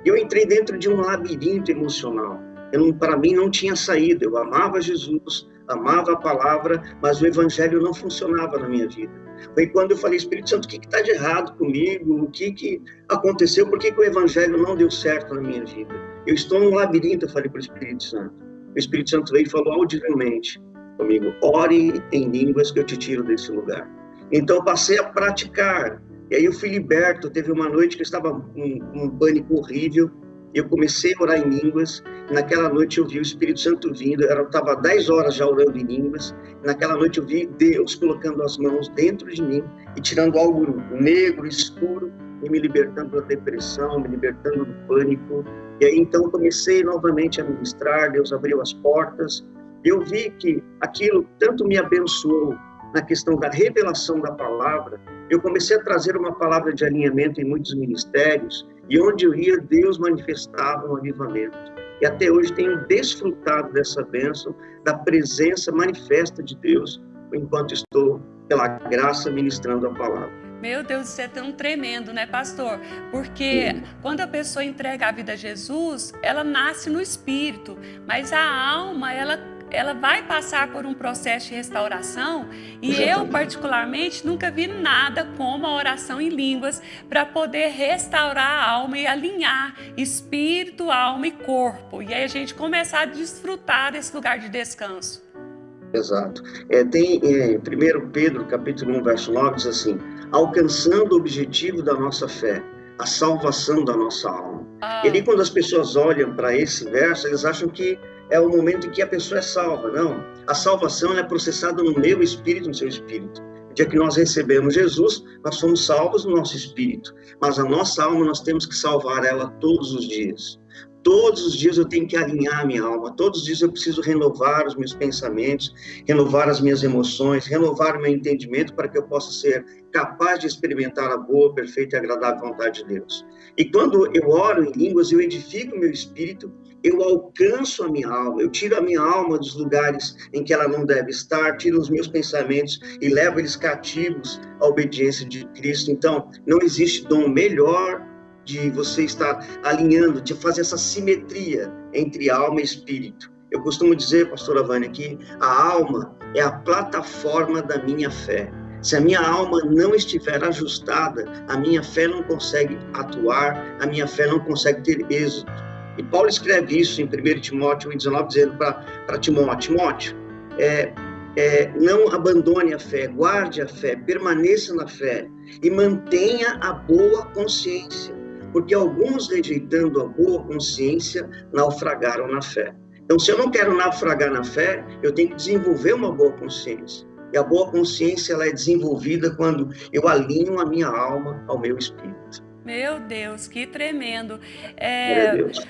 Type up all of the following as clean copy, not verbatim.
Eu entrei dentro de um labirinto emocional. Para mim não tinha saída. Eu amava Jesus, amava a palavra, mas o evangelho não funcionava na minha vida. Foi quando eu falei, Espírito Santo, o que está de errado comigo? O que aconteceu? Por que o evangelho não deu certo na minha vida? Eu estou num labirinto, eu falei para o Espírito Santo. O Espírito Santo veio e falou audivelmente comigo, ore em línguas que eu te tiro desse lugar. Então eu passei a praticar. E aí eu fui liberto. Teve uma noite que eu estava com um pânico horrível. Eu comecei a orar em línguas. Naquela noite eu vi o Espírito Santo vindo. Eu estava 10 horas já orando em línguas. Naquela noite eu vi Deus colocando as mãos dentro de mim e tirando algo negro, escuro, e me libertando da depressão, me libertando do pânico. E aí então comecei novamente a ministrar. Deus abriu as portas. Eu vi que aquilo tanto me abençoou na questão da revelação da palavra. Eu comecei a trazer uma palavra de alinhamento em muitos ministérios, e onde eu ia, Deus manifestava um avivamento. E até hoje tenho desfrutado dessa bênção, da presença manifesta de Deus, enquanto estou, pela graça, ministrando a palavra. Meu Deus, isso é tão tremendo, né, pastor? Porque quando a pessoa entrega a vida a Jesus, ela nasce no espírito, mas a alma, ela vai passar por um processo de restauração. E Exatamente. Eu, particularmente, nunca vi nada como a oração em línguas para poder restaurar a alma e alinhar espírito, alma e corpo. E aí a gente começar a desfrutar desse lugar de descanso. Exato. Tem em 1 Pedro, capítulo 1, verso 9, diz assim, alcançando o objetivo da nossa fé, a salvação da nossa alma. E ali, quando as pessoas olham para esse verso, eles acham que é o momento em que a pessoa é salva. Não, a salvação é processada no meu espírito, no seu espírito. No dia que nós recebemos Jesus, nós somos salvos no nosso espírito. Mas a nossa alma, nós temos que salvar ela todos os dias. Todos os dias eu tenho que alinhar a minha alma. Todos os dias eu preciso renovar os meus pensamentos, renovar as minhas emoções, renovar o meu entendimento para que eu possa ser capaz de experimentar a boa, perfeita e agradável vontade de Deus. E quando eu oro em línguas, eu edifico o meu espírito, eu alcanço a minha alma, eu tiro a minha alma dos lugares em que ela não deve estar, tiro os meus pensamentos e levo eles cativos à obediência de Cristo. Então, não existe dom melhor de você estar alinhando, de fazer essa simetria entre alma e espírito. Eu costumo dizer, pastora Vânia, que a alma é a plataforma da minha fé. Se a minha alma não estiver ajustada, a minha fé não consegue atuar, a minha fé não consegue ter êxito. E Paulo escreve isso em 1 Timóteo 1,19, dizendo para Timóteo, não abandone a fé, guarde a fé, permaneça na fé e mantenha a boa consciência, porque alguns, rejeitando a boa consciência, naufragaram na fé. Então, se eu não quero naufragar na fé, eu tenho que desenvolver uma boa consciência. E a boa consciência, ela é desenvolvida quando eu alinho a minha alma ao meu espírito. Meu Deus, que tremendo. Glória a Deus.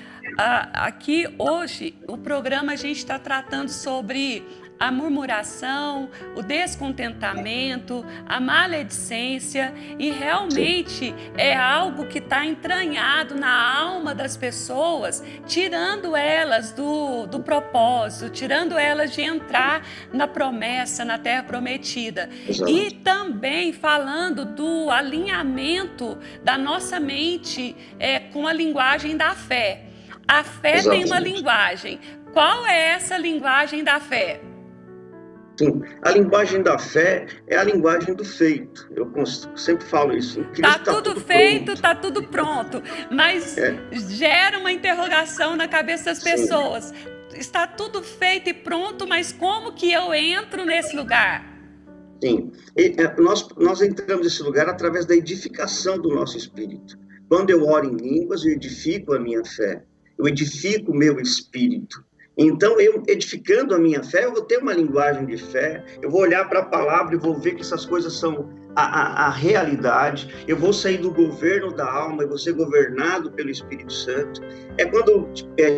Aqui hoje, o programa a gente está tratando sobre a murmuração, o descontentamento, a maledicência, e realmente é algo que está entranhado na alma das pessoas, tirando elas do propósito, tirando elas de entrar na promessa, na terra prometida. Exato. E também falando do alinhamento da nossa mente com a linguagem da fé. A fé tem uma linguagem. Qual é essa linguagem da fé? Sim, a linguagem da fé é a linguagem do feito. Eu sempre falo isso. Está tudo feito, está tudo pronto. Mas gera uma interrogação na cabeça das pessoas. Sim. Está tudo feito e pronto, mas como que eu entro nesse lugar? Sim, nós entramos nesse lugar através da edificação do nosso espírito. Quando eu oro em línguas, eu edifico a minha fé. Eu edifico o meu espírito. Então, eu edificando a minha fé, eu vou ter uma linguagem de fé, eu vou olhar para a palavra e vou ver que essas coisas são a realidade, eu vou sair do governo da alma, eu vou ser governado pelo Espírito Santo. É quando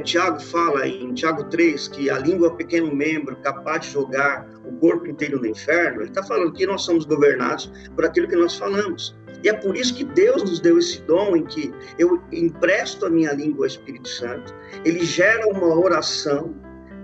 Tiago fala em Tiago 3, que a língua é um pequeno membro capaz de jogar o corpo inteiro no inferno, ele está falando que nós somos governados por aquilo que nós falamos. E é por isso que Deus nos deu esse dom em que eu empresto a minha língua ao Espírito Santo, ele gera uma oração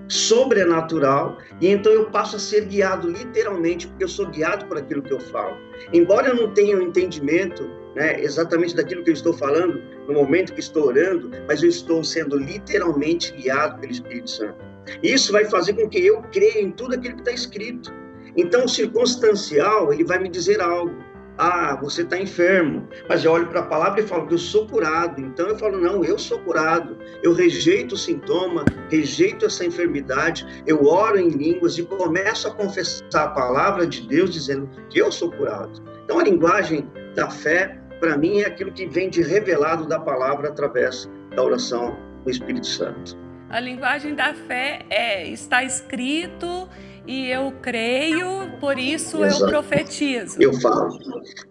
sobrenatural, e então eu passo a ser guiado literalmente, porque eu sou guiado por aquilo que eu falo. Embora eu não tenha o entendimento né, exatamente daquilo que eu estou falando no momento que estou orando, mas eu estou sendo literalmente guiado pelo Espírito Santo. Isso vai fazer com que eu creia em tudo aquilo que está escrito. Então, o circunstancial, ele vai me dizer algo. Ah, você está enfermo. Mas eu olho para a palavra e falo que eu sou curado. Então eu falo, não, eu sou curado. Eu rejeito o sintoma, rejeito essa enfermidade. Eu oro em línguas e começo a confessar a palavra de Deus dizendo que eu sou curado. Então a linguagem da fé, para mim, é aquilo que vem de revelado da palavra através da oração do Espírito Santo. A linguagem da fé está escrito e eu creio, por isso eu profetizo. Eu falo.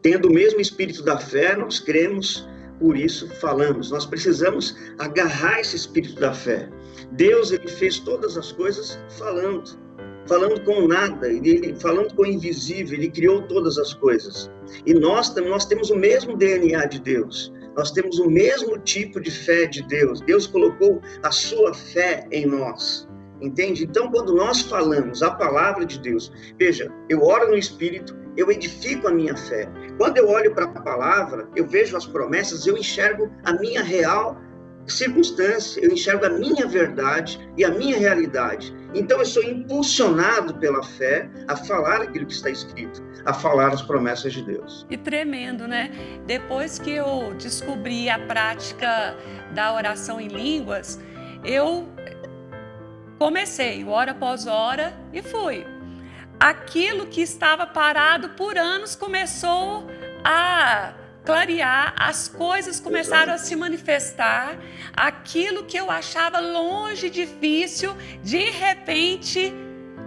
Tendo o mesmo espírito da fé, nós cremos, por isso falamos. Nós precisamos agarrar esse espírito da fé. Deus, ele fez todas as coisas falando com nada, falando com o invisível, ele criou todas as coisas. E nós temos o mesmo DNA de Deus. Nós temos o mesmo tipo de fé de Deus. Deus colocou a sua fé em nós. Entende? Então, quando nós falamos a palavra de Deus, veja, eu oro no Espírito, eu edifico a minha fé. Quando eu olho para a palavra, eu vejo as promessas, eu enxergo a minha real circunstância, eu enxergo a minha verdade e a minha realidade. Então, eu sou impulsionado pela fé a falar aquilo que está escrito, a falar as promessas de Deus. E tremendo, né? Depois que eu descobri a prática da oração em línguas, eu comecei, hora após hora, e fui. Aquilo que estava parado por anos começou a clarear, as coisas começaram a se manifestar, aquilo que eu achava longe, difícil, de repente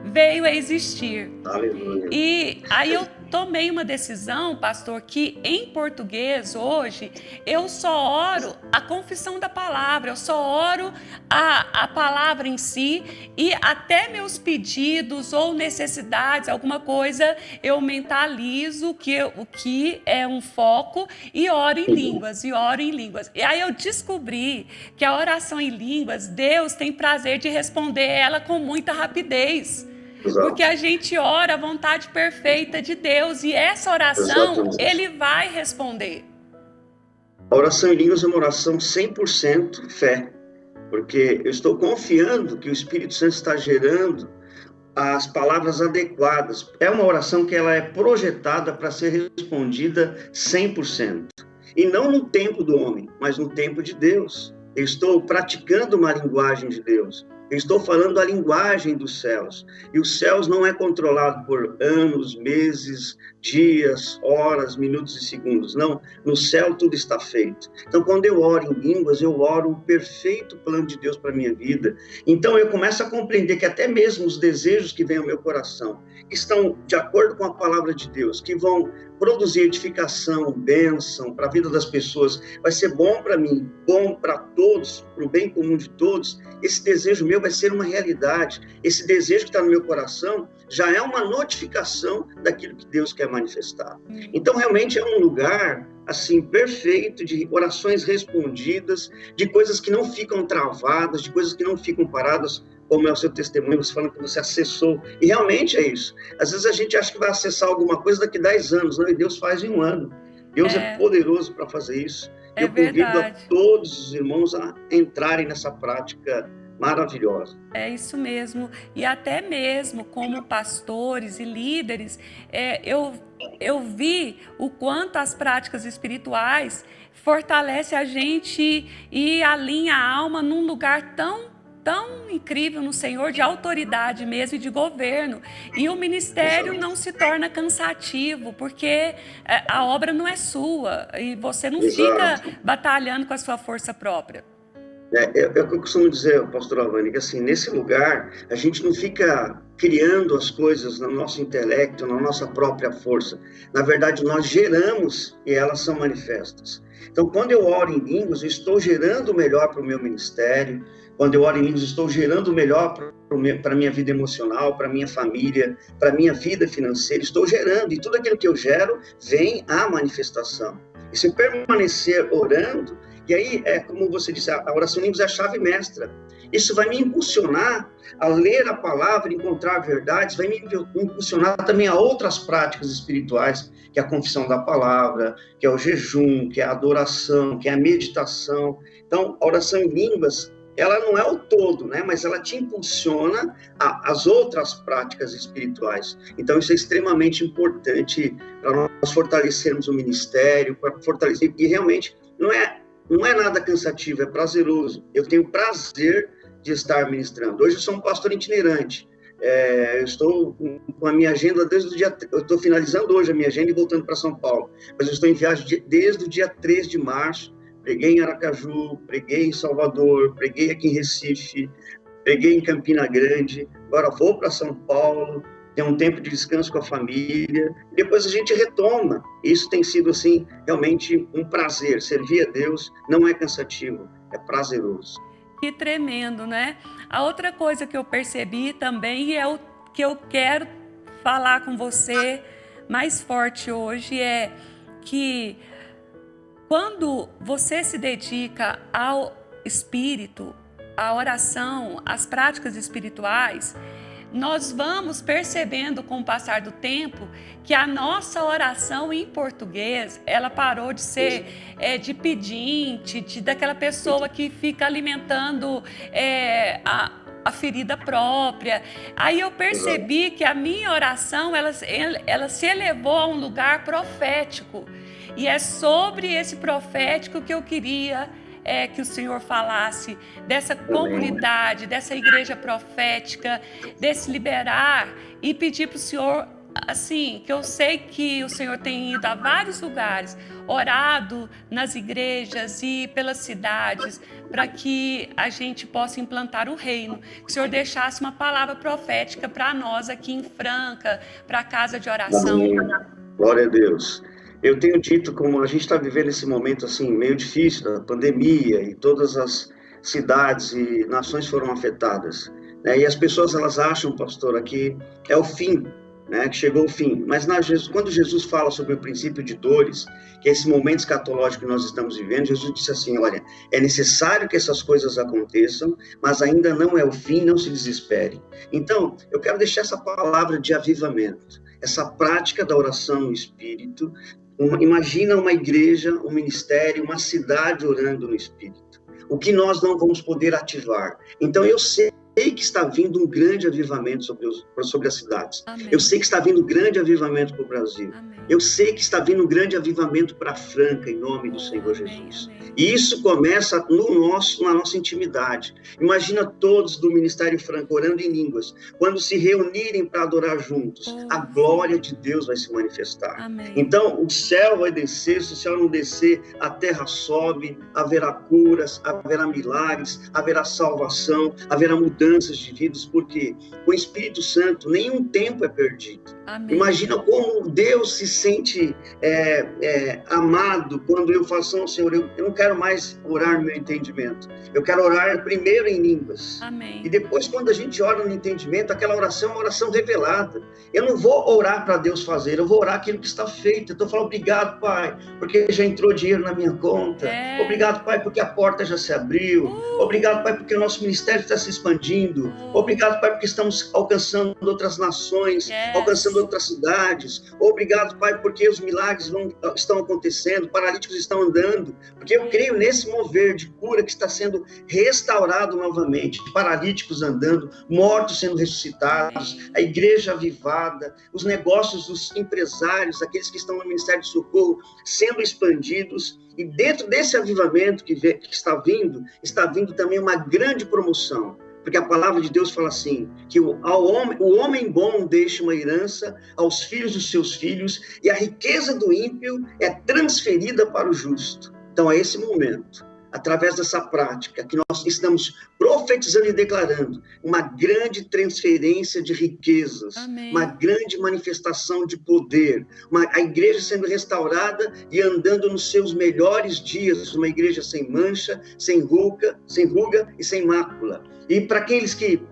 veio a existir. Aleluia. E aí eu tomei uma decisão, pastor, que em português hoje eu só oro a confissão da palavra, eu só oro a palavra em si, e até meus pedidos ou necessidades, alguma coisa, eu mentalizo o que é um foco e oro em línguas, E aí eu descobri que a oração em línguas, Deus tem prazer de responder ela com muita rapidez. Porque a gente ora a vontade perfeita de Deus e essa oração, Ele vai responder. A oração em línguas é uma oração 100% fé, porque eu estou confiando que o Espírito Santo está gerando as palavras adequadas. É uma oração que ela é projetada para ser respondida 100%. E não no tempo do homem, mas no tempo de Deus. Eu estou praticando uma linguagem de Deus. Eu estou falando a linguagem dos céus. E os céus não é controlado por anos, meses, dias, horas, minutos e segundos. Não, no céu tudo está feito. Então, quando eu oro em línguas, eu oro o perfeito plano de Deus para a minha vida. Então, eu começo a compreender que até mesmo os desejos que vêm ao meu coração estão de acordo com a palavra de Deus, que vão produzir edificação, bênção para a vida das pessoas. Vai ser bom para mim, bom para todos, para o bem comum de todos. Esse desejo meu vai ser uma realidade. Esse desejo que está no meu coração já é uma notificação daquilo que Deus quer manifestar. Então, realmente é um lugar, assim, perfeito de orações respondidas, de coisas que não ficam travadas, de coisas que não ficam paradas, como é o seu testemunho, você falando que você acessou. E realmente é isso. Às vezes a gente acha que vai acessar alguma coisa daqui a 10 anos, não? E Deus faz em um ano. Deus é poderoso para fazer isso. Eu convido a todos os irmãos a entrarem nessa prática maravilhosa. É isso mesmo. E até mesmo como pastores e líderes, eu vi o quanto as práticas espirituais fortalecem a gente e alinha a alma num lugar tão incrível no Senhor, de autoridade mesmo e de governo. E o ministério não se torna cansativo, porque a obra não é sua e você não fica batalhando com a sua força própria. É o que eu costumo dizer, pastor Alvani, que assim, nesse lugar, a gente não fica criando as coisas no nosso intelecto, na nossa própria força. Na verdade, nós geramos e elas são manifestas. Então, quando eu oro em línguas, eu estou gerando o melhor para o meu ministério. Quando eu oro em línguas, eu estou gerando o melhor para a minha vida emocional, para a minha família, para a minha vida financeira. Estou gerando, e tudo aquilo que eu gero vem à manifestação. E se eu permanecer orando, E aí, como você disse, a oração em línguas é a chave mestra. Isso vai me impulsionar a ler a palavra, encontrar verdades, vai me impulsionar também a outras práticas espirituais, que é a confissão da palavra, que é o jejum, que é a adoração, que é a meditação. Então, a oração em línguas, ela não é o todo, né? Mas ela te impulsiona às outras práticas espirituais. Então, isso é extremamente importante para nós fortalecermos o ministério, para fortalecer, e realmente não é nada cansativo, é prazeroso. Eu tenho prazer de estar ministrando. Hoje eu sou um pastor itinerante. Eu estou com a minha agenda desde o dia... Eu estou finalizando hoje a minha agenda e voltando para São Paulo. Mas eu estou em viagem desde o dia 3 de março. Preguei em Aracaju, preguei em Salvador, preguei aqui em Recife, preguei em Campina Grande. Agora vou para São Paulo, tenho um tempo de descanso com a família. E depois a gente retoma. Isso tem sido, assim, realmente um prazer. Servir a Deus não é cansativo, é prazeroso. Que tremendo, né? A outra coisa que eu percebi também, e é o que eu quero falar com você mais forte hoje, é que quando você se dedica ao espírito, à oração, às práticas espirituais, nós vamos percebendo com o passar do tempo que a nossa oração em português, ela parou de ser de pedinte, daquela pessoa que fica alimentando a ferida própria. Aí eu percebi que a minha oração, ela se elevou a um lugar profético. E é sobre esse profético que eu queria que o Senhor falasse, dessa comunidade, dessa igreja profética, desse liberar, e pedir para o Senhor, assim, que eu sei que o Senhor tem ido a vários lugares, orado nas igrejas e pelas cidades, para que a gente possa implantar o reino. Que o Senhor deixasse uma palavra profética para nós aqui em Franca, para a casa de oração. Amém. Glória a Deus. Eu tenho dito, como a gente está vivendo esse momento assim meio difícil da pandemia, e todas as cidades e nações foram afetadas, né? E as pessoas, elas acham, pastor, que é o fim, né? Que chegou o fim. Mas quando Jesus fala sobre o princípio de dores, que é esse momento escatológico que nós estamos vivendo, Jesus disse assim: olha, é necessário que essas coisas aconteçam, mas ainda não é o fim, não se desespere. Então, eu quero deixar essa palavra de avivamento, essa prática da oração no Espírito. Imagina uma igreja, um ministério, uma cidade orando no Espírito. O que nós não vamos poder ativar. Então, eu sei que está vindo um grande avivamento sobre as cidades. Amém. Eu sei que está vindo um grande avivamento para o Brasil. Amém. Eu sei que está vindo um grande avivamento para Franca, em nome do Senhor Jesus. Amém. E isso começa na nossa intimidade. Imagina todos do Ministério Franca orando em línguas. Quando se reunirem para adorar juntos, a glória de Deus vai se manifestar. Amém. Então, o céu vai descer, se o céu não descer, a terra sobe, haverá curas, haverá milagres, haverá salvação, haverá mudanças de vidas, porque com o Espírito Santo nenhum tempo é perdido. Amém. Imagina como Deus se sente amado quando eu falo assim: Senhor, eu não quero mais orar no meu entendimento. Eu quero orar primeiro em línguas. Amém. E depois, quando a gente ora no entendimento, aquela oração é uma oração revelada. Eu não vou orar para Deus fazer, eu vou orar aquilo que está feito. Então eu falo: obrigado, Pai, porque já entrou dinheiro na minha conta. Obrigado, Pai, porque a porta já se abriu. Obrigado, Pai, porque o nosso ministério está se expandindo. Obrigado, Pai, porque estamos alcançando outras nações, alcançando outras cidades. Obrigado, Pai, porque os milagres estão acontecendo, paralíticos estão andando, porque eu creio nesse mover de cura que está sendo restaurado novamente, paralíticos andando, mortos sendo ressuscitados, a igreja avivada, os negócios dos empresários, aqueles que estão no Ministério de Socorro, sendo expandidos. E dentro desse avivamento que está vindo também uma grande promoção. Porque a palavra de Deus fala assim, que o homem bom deixa uma herança aos filhos dos seus filhos, e a riqueza do ímpio é transferida para o justo. Então, é esse momento, através dessa prática, que nós estamos profetizando e declarando uma grande transferência de riquezas, Amém. Uma grande manifestação de poder, a igreja sendo restaurada e andando nos seus melhores dias, uma igreja sem mancha, sem ruga e sem mácula. E para aqueles que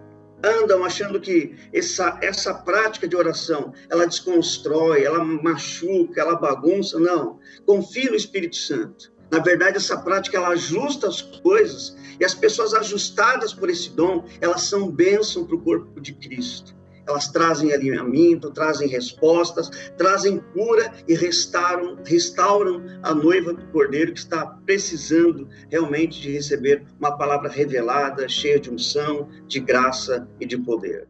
andam achando que essa prática de oração, ela desconstrói, ela machuca, ela bagunça, não. Confie no Espírito Santo. Na verdade, essa prática, ela ajusta as coisas, e as pessoas ajustadas por esse dom, elas são bênção para o corpo de Cristo. Elas trazem alinhamento, trazem respostas, trazem cura e restauram a noiva do Cordeiro, que está precisando realmente de receber uma palavra revelada, cheia de unção, de graça e de poder.